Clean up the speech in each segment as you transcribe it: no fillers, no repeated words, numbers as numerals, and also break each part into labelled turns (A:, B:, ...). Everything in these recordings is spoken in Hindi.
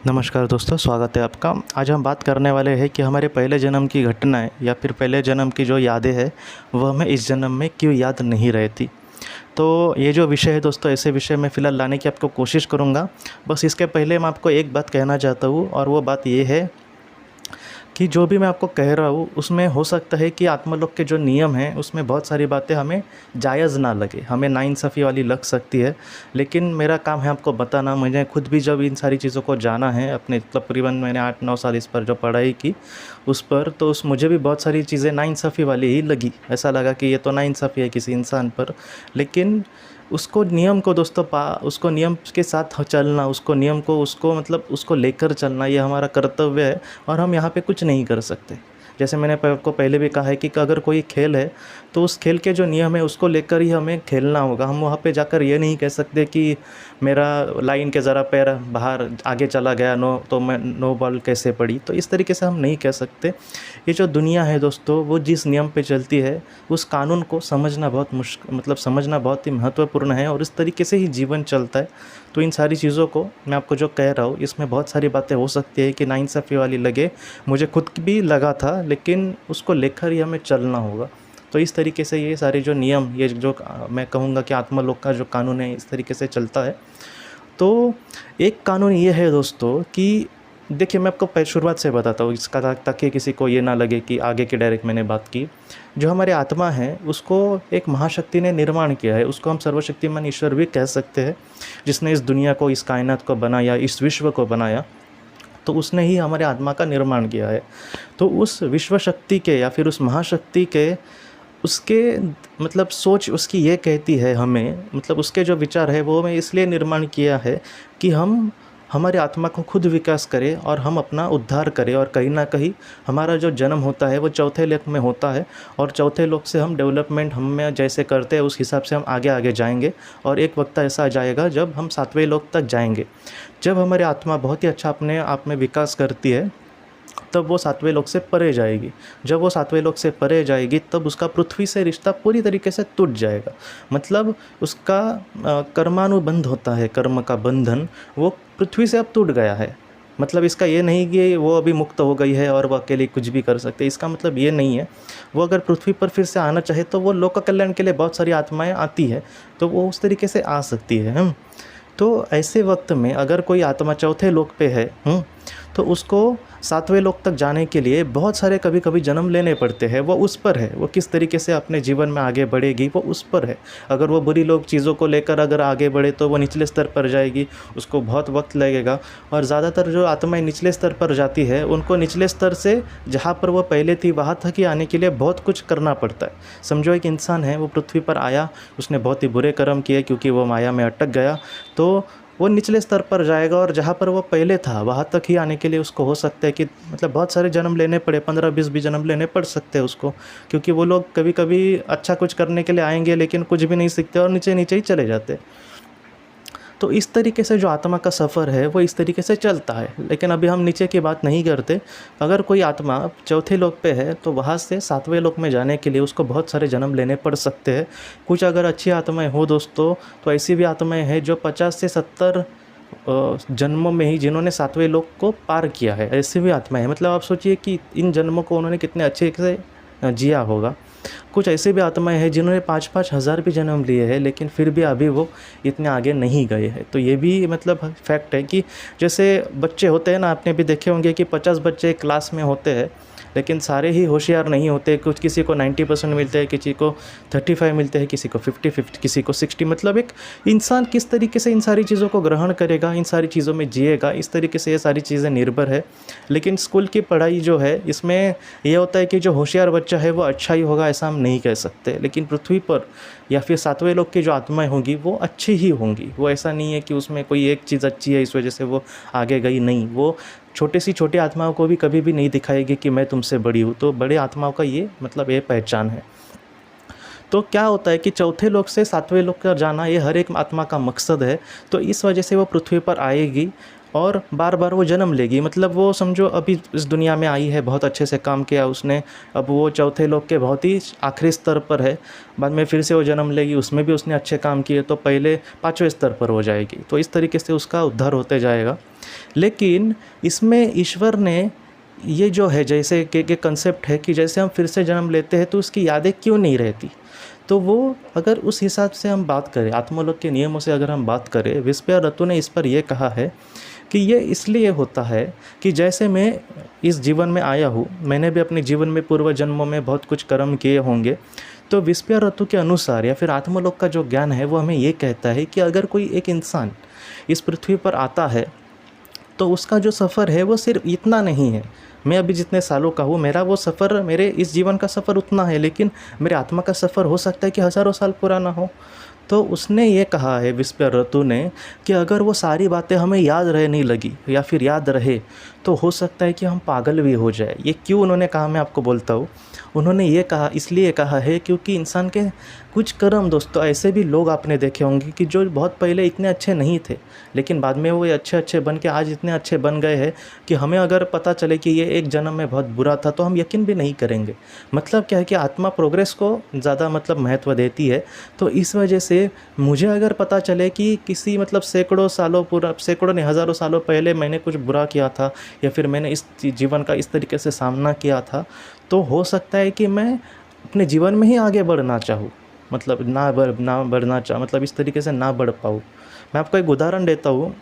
A: नमस्कार दोस्तों, स्वागत है आपका। आज हम बात करने वाले हैं कि हमारे पहले जन्म की घटनाएं या फिर पहले जन्म की जो यादें हैं वो हमें इस जन्म में क्यों याद नहीं रहती। तो ये जो विषय है दोस्तों, ऐसे विषय मैं फ़िलहाल लाने की आपको कोशिश करूँगा। बस इसके पहले मैं आपको एक बात कहना चाहता हूँ, और वो बात ये है कि जो भी मैं आपको कह रहा हूँ उसमें हो सकता है कि आत्मलोक के जो नियम हैं उसमें बहुत सारी बातें हमें जायज़ ना लगे, हमें नाइंसाफ़ी वाली लग सकती है। लेकिन मेरा काम है आपको बताना। मुझे खुद भी जब इन सारी चीज़ों को जाना है अपने तकरीबन मैंने 8-9 साल इस पर जो पढ़ाई की उस पर, तो उस मुझे भी बहुत सारी चीज़ें नाइंसाफ़ी वाली ही लगी। ऐसा लगा कि ये तो नाइंसाफ़ी है किसी इंसान पर। लेकिन उसको नियम को दोस्तों उसको नियम के साथ चलना, उसको नियम को उसको लेकर चलना, ये हमारा कर्तव्य है। और हम यहाँ पे कुछ नहीं कर सकते। जैसे मैंने आपको पहले भी कहा है कि अगर कोई खेल है तो उस खेल के जो नियम है उसको लेकर ही हमें खेलना होगा। हम वहाँ पे जाकर ये नहीं कह सकते कि मेरा लाइन के ज़रा पैर बाहर आगे चला गया, तो मैं नो बॉल कैसे पड़ी। तो इस तरीके से हम नहीं कह सकते। ये जो दुनिया है दोस्तों, वो जिस नियम पे चलती है उस कानून को समझना समझना बहुत ही महत्वपूर्ण है, और इस तरीके से ही जीवन चलता है। तो इन सारी चीज़ों को मैं आपको जो कह रहा हूँ इसमें बहुत सारी बातें हो सकती है कि नाइंसाफ़ी वाली लगे, मुझे खुद भी लगा था, लेकिन उसको लेकर ही हमें चलना होगा। तो इस तरीके से ये सारे जो नियम, ये जो मैं कहूँगा कि आत्मलोक का जो कानून है इस तरीके से चलता है। तो एक कानून ये है दोस्तों कि देखिए, मैं आपको शुरुआत से बताता हूँ इसका, ताकि किसी को ये ना लगे कि आगे की डायरेक्ट मैंने बात की। जो हमारे आत्मा है उसको एक महाशक्ति ने निर्माण किया है, उसको हम सर्वशक्तिमान ईश्वर भी कह सकते हैं, जिसने इस दुनिया को, इस कायनात को बनाया, इस विश्व को बनाया। तो उसने ही हमारे आत्मा का निर्माण किया है। तो उस विश्व शक्ति के या फिर उस महाशक्ति के उसके सोच उसकी ये कहती है हमें, उसके जो विचार है वो हमें इसलिए निर्माण किया है कि हम हमारे आत्मा को खुद विकास करें और हम अपना उद्धार करें। और कहीं ना कहीं हमारा जो जन्म होता है वो चौथे लोक में होता है, और चौथे लोक से हम डेवलपमेंट हम जैसे करते हैं उस हिसाब से हम आगे आगे जाएंगे। और एक वक्त ऐसा आ जाएगा जब हम 7वें लोक तक जाएंगे। जब हमारी आत्मा बहुत ही अच्छा अपने आप में विकास करती है तब वो 7वें लोक से परे जाएगी। जब वो 7वें लोक से परे जाएगी तब उसका पृथ्वी से रिश्ता पूरी तरीके से टूट जाएगा। उसका कर्मानुबंध होता है, कर्म का बंधन वो पृथ्वी से अब टूट गया है। इसका ये नहीं कि वो अभी मुक्त हो गई है और वो अकेले कुछ भी कर सकते, इसका मतलब ये नहीं है। वो अगर पृथ्वी पर फिर से आना चाहे तो वो लोक कल्याण के लिए बहुत सारी आत्माएं आती है, तो वो उस तरीके से आ सकती है। तो ऐसे वक्त में अगर कोई आत्मा चौथे लोक पे है तो उसको 7वें लोक तक जाने के लिए बहुत सारे कभी कभी जन्म लेने पड़ते हैं। वो उस पर है, वो किस तरीके से अपने जीवन में आगे बढ़ेगी वो उस पर है। अगर वो बुरी लोग चीज़ों को लेकर अगर आगे बढ़े तो वो निचले स्तर पर जाएगी, उसको बहुत वक्त लगेगा। और ज़्यादातर जो आत्माएं निचले स्तर पर जाती है उनको निचले स्तर से जहाँ पर वो पहले थी वहाँ तक ही आने के लिए बहुत कुछ करना पड़ता है। समझो एक इंसान है, वो पृथ्वी पर आया, उसने बहुत ही बुरे कर्म किए क्योंकि वो माया में अटक गया, तो वो निचले स्तर पर जाएगा। और जहाँ पर वो पहले था वहाँ तक ही आने के लिए उसको हो सकता है कि बहुत सारे जन्म लेने पड़े, 15-20 भी जन्म लेने पड़ सकते हैं उसको, क्योंकि वो लोग कभी कभी अच्छा कुछ करने के लिए आएंगे लेकिन कुछ भी नहीं सीखते और नीचे नीचे ही चले जाते। तो इस तरीके से जो आत्मा का सफ़र है वो इस तरीके से चलता है। लेकिन अभी हम नीचे की बात नहीं करते। अगर कोई आत्मा चौथे लोक पे है तो वहाँ से 7वें लोक में जाने के लिए उसको बहुत सारे जन्म लेने पड़ सकते हैं। कुछ अगर अच्छी आत्माएं हो दोस्तों, तो ऐसी भी आत्माएं हैं जो 50 से 70 जन्मों में ही जिन्होंने 7वें लोक को पार किया है। ऐसी भी आत्माएं हैं। आप सोचिए कि इन जन्मों को उन्होंने कितने अच्छे से जिया होगा। कुछ ऐसे भी आत्माएं हैं जिन्होंने 5-5 हज़ार भी जन्म लिए हैं लेकिन फिर भी अभी वो इतने आगे नहीं गए हैं। तो ये भी फैक्ट है कि जैसे बच्चे होते हैं ना, आपने भी देखे होंगे कि 50 बच्चे क्लास में होते हैं लेकिन सारे ही होशियार नहीं होते। कुछ किसी को 90% मिलते हैं, किसी को 35 मिलते हैं, किसी को 50, किसी को 60। एक इंसान किस तरीके से इन सारी चीज़ों को ग्रहण करेगा, इन सारी चीज़ों में जिएगा, इस तरीके से ये सारी चीज़ें निर्भर है। लेकिन स्कूल की पढ़ाई जो है इसमें यह होता है कि जो होशियार बच्चा है वो अच्छा ही होगा, ऐसा हम नहीं कह सकते। लेकिन पृथ्वी पर या फिर 7वें लोक की जो आत्माएं होंगी वो अच्छी ही होंगी। वो ऐसा नहीं है कि उसमें कोई एक चीज़ अच्छी है इस वजह से वो आगे गई, नहीं। वो छोटी आत्माओं को भी कभी भी नहीं दिखाएगी कि मैं तुमसे बड़ी हूँ। तो बड़े आत्माओं का ये ये पहचान है। तो क्या होता है कि चौथे लोक से 7वें लोक का जाना ये हर एक आत्मा का मकसद है। तो इस वजह से वो पृथ्वी पर आएगी और बार बार वो जन्म लेगी। मतलब वो समझो अभी इस दुनिया में आई है, बहुत अच्छे से काम किया उसने, अब वो चौथे लोक के बहुत ही आखिरी स्तर पर है, बाद में फिर से वो जन्म लेगी, उसमें भी उसने अच्छे काम किए तो पहले 5वें स्तर पर हो जाएगी। तो इस तरीके से उसका उद्धार होते जाएगा। लेकिन इसमें ईश्वर ने ये जो है जैसे कि कंसेप्ट है कि जैसे हम फिर से जन्म लेते हैं तो उसकी यादें क्यों नहीं रहती। तो वो अगर उस हिसाब से हम बात करें, आत्मलोक के नियमों से अगर हम बात करें, विस्पया रतु ने इस पर यह कहा है कि ये इसलिए होता है कि जैसे मैं इस जीवन में आया हूँ, मैंने भी अपने जीवन में पूर्व जन्मों में बहुत कुछ कर्म किए होंगे। तो विस्पया रतु के अनुसार या फिर आत्मलोक का जो ज्ञान है वो हमें ये कहता है कि अगर कोई एक इंसान इस पृथ्वी पर आता है तो उसका जो सफ़र है वो सिर्फ इतना नहीं है। मैं अभी जितने सालों का हूँ, मेरा वो सफ़र, मेरे इस जीवन का सफ़र उतना है, लेकिन मेरे आत्मा का सफ़र हो सकता है कि हज़ारों साल पुराना हो। तो उसने ये कहा है विस्पया रतु ने कि अगर वो सारी बातें हमें याद रहने लगी या फिर याद रहे तो हो सकता है कि हम पागल भी हो जाए। ये क्यों उन्होंने कहा मैं आपको बोलता हूँ। उन्होंने ये कहा इसलिए कहा है क्योंकि इंसान के कुछ कर्म दोस्तों, ऐसे भी लोग आपने देखे होंगे कि जो बहुत पहले इतने अच्छे नहीं थे, लेकिन बाद में वो अच्छे अच्छे बन के आज इतने अच्छे बन गए हैं कि हमें अगर पता चले कि ये एक जन्म में बहुत बुरा था तो हम यकीन भी नहीं करेंगे। मतलब क्या है कि आत्मा प्रोग्रेस को ज़्यादा मतलब महत्व देती है। तो इस वजह से मुझे अगर पता चले कि किसी मतलब सैकड़ों नहीं हज़ारों सालों पहले मैंने कुछ बुरा किया था या फिर मैंने इस जीवन का इस तरीके से सामना किया था, तो हो सकता है कि मैं अपने जीवन में ही आगे बढ़ना चाहूँ, मतलब ना बढ़ना चाह मतलब इस तरीके से ना बढ़ पाऊँ। मैं आपको एक उदाहरण देता हूँ।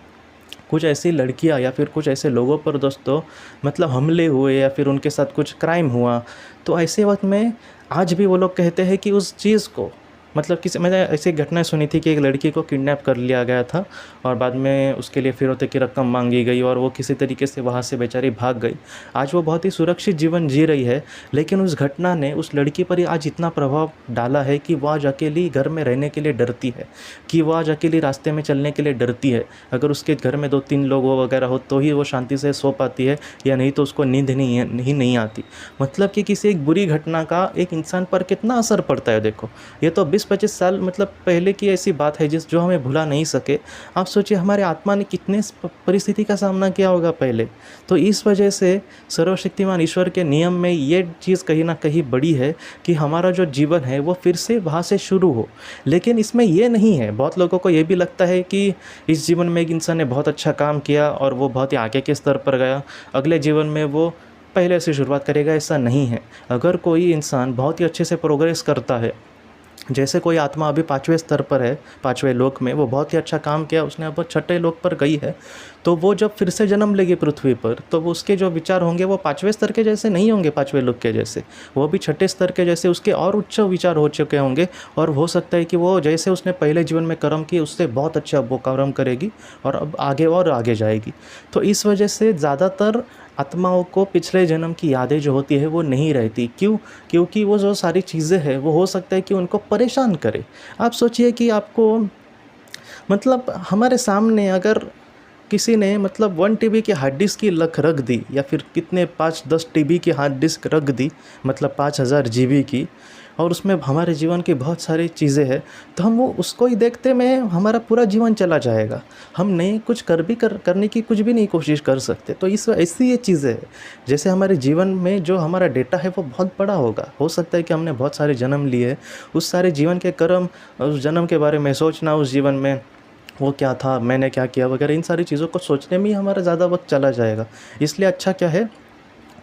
A: कुछ ऐसी लड़कियाँ या फिर कुछ ऐसे लोगों पर दोस्तों मतलब हमले हुए या फिर उनके साथ कुछ क्राइम हुआ, तो ऐसे वक्त में आज भी वो लोग कहते हैं कि उस चीज़ को मतलब मैंने ऐसी घटना सुनी थी कि एक लड़की को किडनैप कर लिया गया था और बाद में उसके लिए फिरौती की रकम मांगी गई और वो किसी तरीके से वहाँ से बेचारी भाग गई। आज वो बहुत ही सुरक्षित जीवन जी रही है, लेकिन उस घटना ने उस लड़की पर आज इतना प्रभाव डाला है कि वो आज अकेली घर में रहने के लिए डरती है, कि वो आज अकेली रास्ते में चलने के लिए डरती है। अगर उसके घर में 2-3 लोग वगैरह हो तो ही वो शांति से सो पाती है, या नहीं तो उसको नींद नहीं आती। मतलब कि किसी एक बुरी घटना का एक इंसान पर कितना असर पड़ता है। देखो, ये तो 20-25 साल मतलब पहले की ऐसी बात है जो हमें भुला नहीं सके। आप सोचिए हमारे आत्मा ने कितने परिस्थिति का सामना किया होगा पहले। तो इस वजह से सर्वशक्तिमान ईश्वर के नियम में ये चीज़ कहीं ना कहीं बड़ी है कि हमारा जो जीवन है वो फिर से वहाँ से शुरू हो। लेकिन इसमें ये नहीं है, बहुत लोगों को ये भी लगता है कि इस जीवन में एक इंसान ने बहुत अच्छा काम किया और वो बहुत ही आगे के स्तर पर गया, अगले जीवन में वो पहले से शुरुआत करेगा। ऐसा नहीं है। अगर कोई इंसान बहुत ही अच्छे से प्रोग्रेस करता है, जैसे कोई आत्मा अभी 5वें स्तर पर है, 5वें लोक में, वो बहुत ही अच्छा काम किया, उसने अब 6ठे लोक पर गई है, तो वो जब फिर से जन्म लेगी पृथ्वी पर तो उसके जो विचार होंगे वो 5वें स्तर के जैसे नहीं होंगे, 5वें लोक के जैसे, वो भी 6ठे स्तर के जैसे उसके और उच्च विचार हो चुके होंगे। और हो सकता है कि वो जैसे उसने पहले जीवन में कर्म किए उससे बहुत अच्छा वो कर्म करेगी और अब आगे और आगे जाएगी। तो इस वजह से ज़्यादातर आत्माओं को पिछले जन्म की यादें जो होती है वो नहीं रहती। क्यों? क्योंकि वो जो सारी चीज़ें हैं वो हो सकता है कि उनको परेशान करे। आप सोचिए कि आपको मतलब हमारे सामने अगर किसी ने मतलब 1 टीबी की हार्ड डिस्क की लक रख दी या फिर कितने 5-10 टीबी की हार्ड डिस्क रख दी, मतलब 5000 जीबी की, और उसमें हमारे जीवन की बहुत सारी चीज़ें हैं, तो हम वो उसको ही देखते में हमारा पूरा जीवन चला जाएगा। हम नहीं कुछ करने की कुछ भी नहीं कोशिश कर सकते। तो इस ऐसी ये चीज़ें हैं, जैसे हमारे जीवन में जो हमारा डेटा है वो बहुत बड़ा होगा। हो सकता है कि हमने बहुत सारे जन्म लिए, उस सारे जीवन के कर्म, उस जन्म के बारे में सोचना, उस जीवन में वो क्या था, मैंने क्या किया वगैरह, इन सारी चीज़ों को सोचने में ही हमारा ज़्यादा वक्त चला जाएगा। इसलिए अच्छा क्या है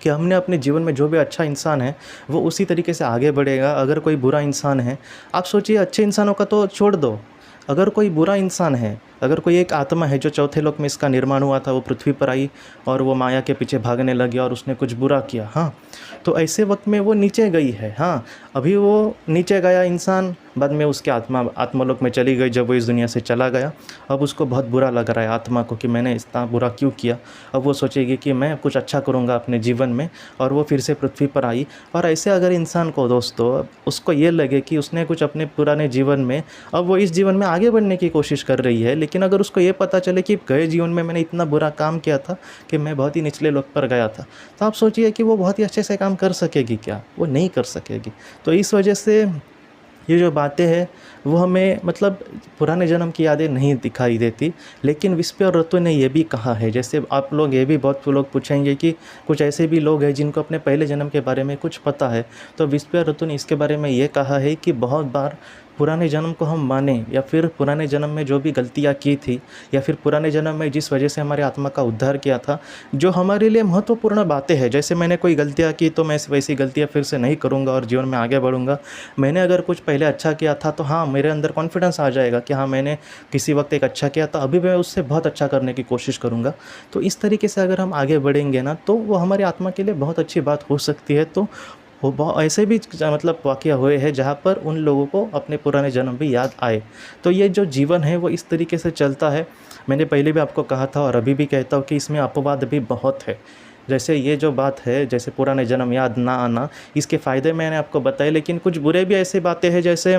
A: कि हमने अपने जीवन में जो भी अच्छा इंसान है वो उसी तरीके से आगे बढ़ेगा। अगर कोई बुरा इंसान है, आप सोचिए अच्छे इंसानों का तो छोड़ दो, अगर कोई बुरा इंसान है, अगर कोई एक आत्मा है जो चौथे लोक में इसका निर्माण हुआ था, वो पृथ्वी पर आई और वो माया के पीछे भागने लगी और उसने कुछ बुरा किया, हाँ, तो ऐसे वक्त में वो नीचे गई है। हाँ, अभी वो नीचे गया इंसान, बाद में उसकी आत्मा आत्मलोक में चली गई जब वो इस दुनिया से चला गया। अब उसको बहुत बुरा लग रहा है आत्मा को कि मैंने इतना बुरा क्यों किया। अब वो सोचेगी कि मैं कुछ अच्छा करूँगा अपने जीवन में, और वो फिर से पृथ्वी पर आई। और ऐसे अगर इंसान को दोस्तों उसको ये लगे कि उसने कुछ अपने पुराने जीवन में, अब वो इस जीवन में आगे बढ़ने की कोशिश कर रही है, लेकिन अगर उसको ये पता चले कि गए जीवन में मैंने इतना बुरा काम किया था कि मैं बहुत ही निचले लोक पर गया था, तो आप सोचिए कि वो बहुत ही अच्छे से काम कर सकेगी क्या? वो नहीं कर सकेगी। तो इस वजह से ये जो बातें हैं वो हमें मतलब पुराने जन्म की यादें नहीं दिखाई देती। लेकिन विस्पे और ऋतु ने ये भी कहा है, जैसे आप लोग ये भी बहुत लोग पूछेंगे कि कुछ ऐसे भी लोग हैं जिनको अपने पहले जन्म के बारे में कुछ पता है। तो विस्पे और ऋतु ने इसके बारे में ये कहा है कि बहुत बार पुराने जन्म को हम माने, या फिर पुराने जन्म में जो भी गलतियाँ की थी, या फिर पुराने जन्म में जिस वजह से हमारे आत्मा का उद्धार किया था, जो हमारे लिए महत्वपूर्ण बातें हैं। जैसे मैंने कोई गलतियाँ की तो मैं वैसी गलतियाँ फिर से नहीं करूँगा और जीवन में आगे बढ़ूँगा। मैंने अगर कुछ पहले अच्छा किया था तो हाँ, मेरे अंदर कॉन्फिडेंस आ जाएगा कि हाँ, मैंने किसी वक्त एक अच्छा किया था, अभी मैं उससे बहुत अच्छा करने की कोशिश करूँगा। तो इस तरीके से अगर हम आगे बढ़ेंगे ना, तो वो हमारी आत्मा के लिए बहुत अच्छी बात हो सकती है। तो वो बहुत ऐसे भी मतलब वाक़या हुए हैं जहाँ पर उन लोगों को अपने पुराने जन्म भी याद आए। तो ये जो जीवन है वो इस तरीके से चलता है। मैंने पहले भी आपको कहा था और अभी भी कहता हूँ कि इसमें अपवाद भी बहुत है। जैसे ये जो बात है, जैसे पुराने जन्म याद ना आना, इसके फ़ायदे मैंने आपको बताए, लेकिन कुछ बुरे भी ऐसी बातें हैं। जैसे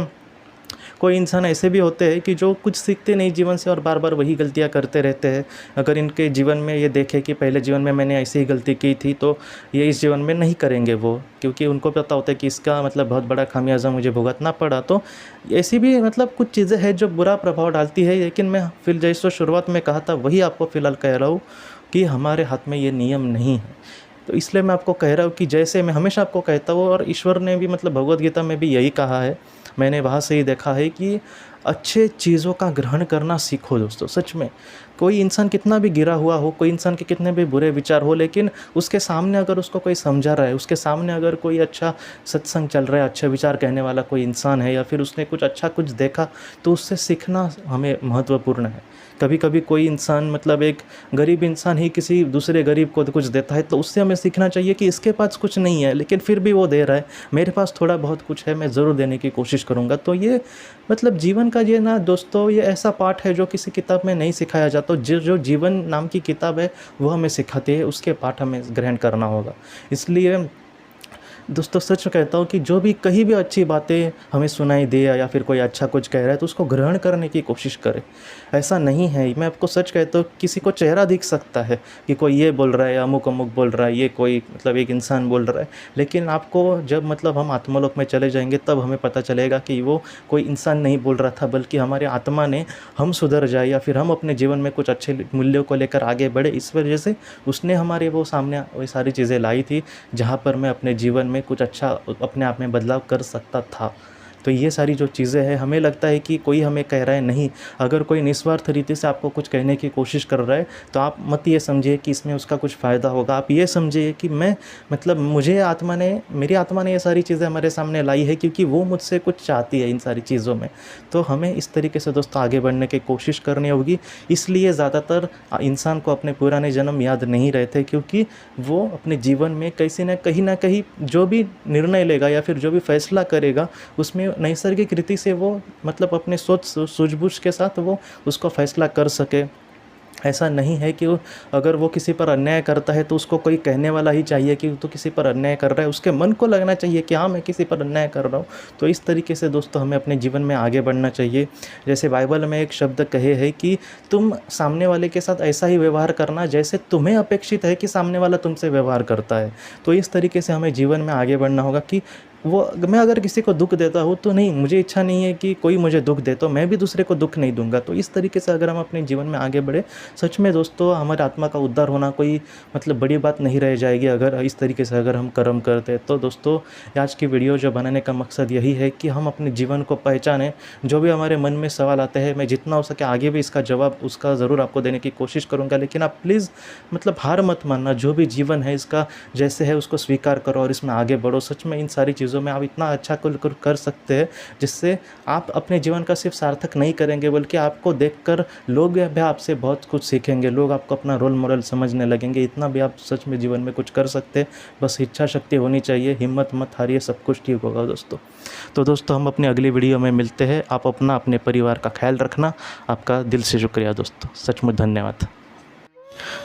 A: कोई इंसान ऐसे भी होते हैं कि जो कुछ सीखते नहीं जीवन से और बार बार वही गलतियां करते रहते हैं। अगर इनके जीवन में ये देखे कि पहले जीवन में मैंने ऐसी ही गलती की थी, तो ये इस जीवन में नहीं करेंगे वो, क्योंकि उनको पता होता है कि इसका मतलब बहुत बड़ा खामियाजा मुझे भुगतना पड़ा। तो ऐसी भी मतलब कुछ चीज़ें हैं जो बुरा प्रभाव डालती है। लेकिन मैं फिर जैसे शुरुआत में कहा था वही आपको फ़िलहाल कह रहा हूँ कि हमारे हाथ में ये नियम नहीं है। तो इसलिए मैं आपको कह रहा हूँ कि जैसे मैं हमेशा आपको कहता हूँ, और ईश्वर ने भी मतलब भगवद गीता में भी यही कहा है, मैंने वहाँ से ही देखा है कि अच्छे चीज़ों का ग्रहण करना सीखो दोस्तों। सच में कोई इंसान कितना भी गिरा हुआ हो, कोई इंसान के कितने भी बुरे विचार हो, लेकिन उसके सामने अगर उसको कोई समझा रहा है, उसके सामने अगर कोई अच्छा सत्संग चल रहा है, अच्छे विचार कहने वाला कोई इंसान है, या फिर उसने कुछ अच्छा कुछ देखा, तो उससे सीखना हमें महत्वपूर्ण है। कभी कभी कोई इंसान मतलब एक गरीब इंसान ही किसी दूसरे गरीब को कुछ देता है, तो उससे हमें सीखना चाहिए कि इसके पास कुछ नहीं है लेकिन फिर भी वो दे रहा है, मेरे पास थोड़ा बहुत कुछ है, मैं ज़रूर देने की कोशिश करूँगा। तो ये मतलब जीवन का ये ना दोस्तों, ये ऐसा पाठ है जो किसी किताब में नहीं सिखाया जाता। जो जीवन नाम की किताब है वो हमें सिखाती है, उसके पाठ हमें ग्रहण करना होगा। इसलिए दोस्तों सच कहता हूँ कि जो भी कहीं भी अच्छी बातें हमें सुनाई दे, या फिर कोई अच्छा कुछ कह रहा है, तो उसको ग्रहण करने की कोशिश करें। ऐसा नहीं है, मैं आपको सच कहता हूँ, किसी को चेहरा दिख सकता है कि कोई ये बोल रहा है, अमुक अमुक बोल रहा है, ये कोई मतलब एक इंसान बोल रहा है, लेकिन आपको जब मतलब हम आत्मलोक में चले जाएंगे तब हमें पता चलेगा कि वो कोई इंसान नहीं बोल रहा था, बल्कि हमारे आत्मा ने हम सुधर जाए या फिर हम अपने जीवन में कुछ अच्छे मूल्यों को लेकर आगे बढ़े, इस वजह से उसने हमारे वो सामने वो सारी चीज़ें लाई थी जहाँ पर मैं अपने जीवन में कुछ अच्छा अपने आप में बदलाव कर सकता था। तो ये सारी जो चीज़ें हैं, हमें लगता है कि कोई हमें कह रहा है, नहीं, अगर कोई निस्वार्थ रीति से आपको कुछ कहने की कोशिश कर रहा है तो आप मत ये समझिए कि इसमें उसका कुछ फ़ायदा होगा। आप ये समझिए कि मैं मतलब मेरी आत्मा ने ये सारी चीज़ें हमारे सामने लाई है क्योंकि वो मुझसे कुछ चाहती है इन सारी चीज़ों में। तो हमें इस तरीके से दोस्तों आगे बढ़ने की कोशिश करनी होगी। इसलिए ज़्यादातर इंसान को अपने पुराने जन्म याद नहीं रहते, क्योंकि वो अपने जीवन में कैसे न कहीं जो भी निर्णय लेगा या फिर जो भी फैसला करेगा, उसमें नैसर्गिक रीति से वो मतलब अपने सोच सूझबूझ के साथ वो उसको फैसला कर सके। ऐसा नहीं है कि अगर वो किसी पर अन्याय करता है तो उसको कोई कहने वाला ही चाहिए कि तो किसी पर अन्याय कर रहा है, उसके मन को लगना चाहिए कि हाँ, मैं किसी पर अन्याय कर रहा हूँ। तो इस तरीके से दोस्तों हमें अपने जीवन में आगे बढ़ना चाहिए। जैसे बाइबल में एक शब्द कहे है कि तुम सामने वाले के साथ ऐसा ही व्यवहार करना जैसे तुम्हें अपेक्षित है कि सामने वाला तुमसे व्यवहार करता है। तो इस तरीके से हमें जीवन में आगे बढ़ना होगा कि मैं अगर किसी को दुख देता हूँ तो नहीं, मुझे इच्छा नहीं है कि कोई मुझे दुख दे, तो मैं भी दूसरे को दुख नहीं दूंगा। तो इस तरीके से अगर हम अपने जीवन में आगे बढ़े, सच में दोस्तों हमारे आत्मा का उद्धार होना कोई मतलब बड़ी बात नहीं रह जाएगी अगर इस तरीके से अगर हम कर्म करते। तो दोस्तों आज की वीडियो जो बनाने का मकसद यही है कि हम अपने जीवन को पहचानें। जो भी हमारे मन में सवाल आते हैं, मैं जितना हो सके आगे भी इसका जवाब उसका ज़रूर आपको देने की कोशिश करूँगा। लेकिन आप प्लीज़ मतलब हार मत मानना, जो भी जीवन है इसका जैसे है उसको स्वीकार करो और इसमें आगे बढ़ो। सच में इन सारी चीज़ों में आप इतना अच्छा कर सकते हैं जिससे आप अपने जीवन का सिर्फ सार्थक नहीं करेंगे, बल्कि आपको देखकर लोग भी आपसे बहुत कुछ सीखेंगे, लोग आपको अपना रोल मॉडल समझने लगेंगे। इतना भी आप सच में जीवन में कुछ कर सकते हैं, बस इच्छा शक्ति होनी चाहिए। हिम्मत मत हारिए, सब कुछ ठीक होगा दोस्तों। तो दोस्तों हम अपनी अगली वीडियो में मिलते हैं। आप अपने परिवार का ख्याल रखना। आपका दिल से शुक्रिया दोस्तों, सचमुच धन्यवाद।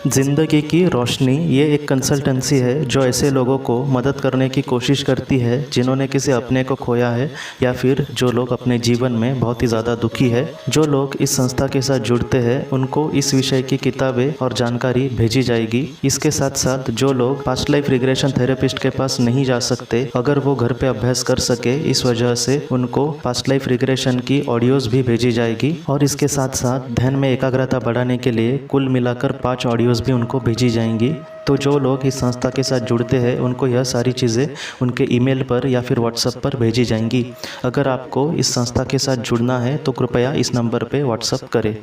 A: ज़िंदगी की रोशनी ये एक कंसल्टेंसी है जो ऐसे लोगों को मदद करने की कोशिश करती है जिन्होंने किसी अपने को खोया है या फिर जो लोग अपने जीवन में बहुत ही ज़्यादा दुखी है। जो लोग इस संस्था के साथ जुड़ते हैं उनको इस विषय की किताबें और जानकारी भेजी जाएगी। इसके साथ साथ जो लोग पास्ट लाइफ रिग्रेशन थेरेपिस्ट के पास नहीं जा सकते, अगर वो घर पे अभ्यास कर सके, इस वजह से उनको पास्ट लाइफ रिग्रेशन की ऑडियोज़ भी भेजी जाएगी। और इसके साथ साथ ध्यान में एकाग्रता बढ़ाने के लिए कुल मिलाकर 5 ऑडियोज़ भी उनको भेजी जाएंगी। तो जो लोग इस संस्था के साथ जुड़ते हैं उनको यह सारी चीज़ें उनके ईमेल पर या फिर व्हाट्सएप पर भेजी जाएंगी। अगर आपको इस संस्था के साथ जुड़ना है तो कृपया इस नंबर पे व्हाट्सएप करें।